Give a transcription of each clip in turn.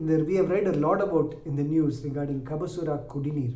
We have read a lot about in the news regarding Kabasura Kudineer.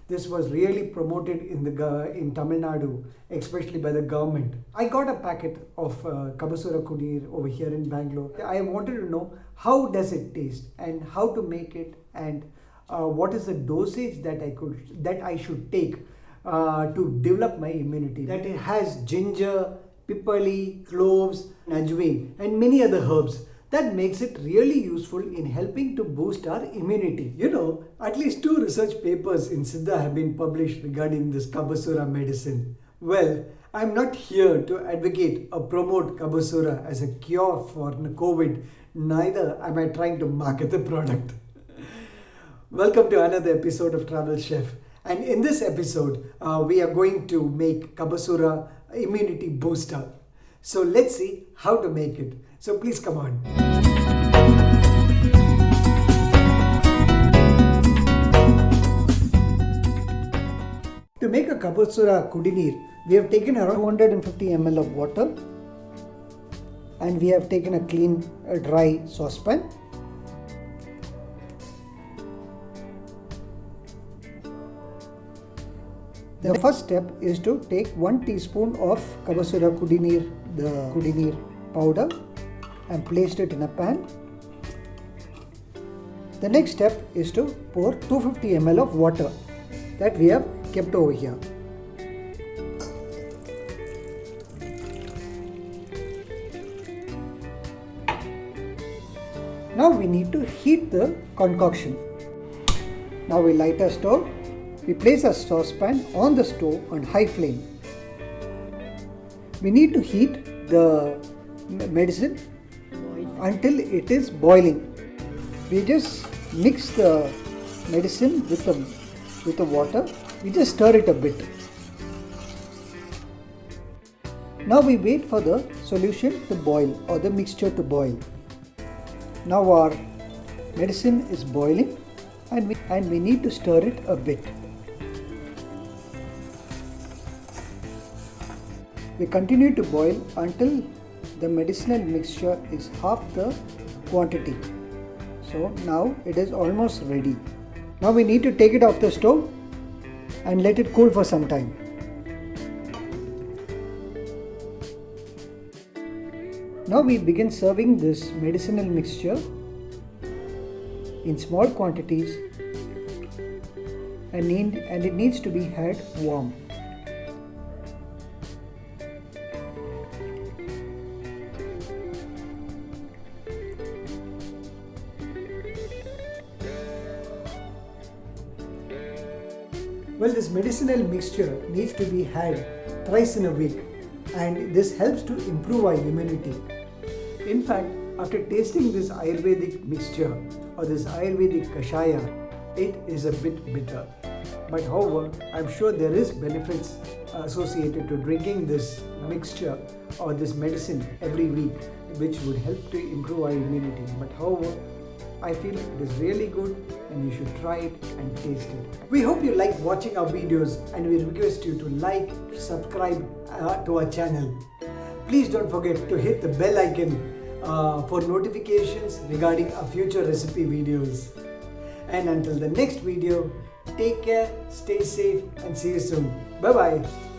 This was really promoted in Tamil Nadu, especially by the government. I got a packet of Kabasura Kudineer over here in Bangalore. I wanted to know how does it taste and how to make it, and what is the dosage that I should take to develop my immunity. That it has ginger, pipali, cloves, ajwain and many other herbs. That makes it really useful in helping to boost our immunity. You know, at least 2 research papers in Siddha have been published regarding this Kabasura medicine. Well, I'm not here to advocate or promote Kabasura as a cure for COVID, neither am I trying to market the product. Welcome to another episode of Travel Chef. And in this episode, we are going to make Kabasura immunity booster. So let's see how to make it. So please come on. To make a Kabasura Kudineer, we have taken around 250 ml of water, and we have taken a clean dry saucepan. The first step is to take 1 teaspoon of Kabasura Kudineer, the Kudineer powder, and placed it in a pan. The next step is to pour 250 ml of water that we have kept over here. Now we need to heat the concoction. Now we light a stove. We place a saucepan on the stove on high flame. We need to heat the medicine until it is boiling. We just mix the medicine with the water. We just stir it a bit. Now we wait for the solution to boil or the mixture to boil. Now our medicine is boiling and we need to stir it a bit. We continue to boil until the medicinal mixture is half the quantity. So now it is almost ready. Now we need to take it off the stove and let it cool for some time. Now we begin serving this medicinal mixture in small quantities, and it needs to be had warm. Well, this medicinal mixture needs to be had thrice in a week, and this helps to improve our immunity. In fact, after tasting this Ayurvedic mixture or this Ayurvedic kashaya, it is a bit bitter. But however, I'm sure there is benefits associated to drinking this mixture or this medicine every week, which would help to improve our immunity. But however, I feel it is really good and you should try it and taste it. We hope you like watching our videos, and we request you to like, subscribe to our channel. Please don't forget to hit the bell icon for notifications regarding our future recipe videos. And until the next video, take care, stay safe, and see you soon. Bye bye.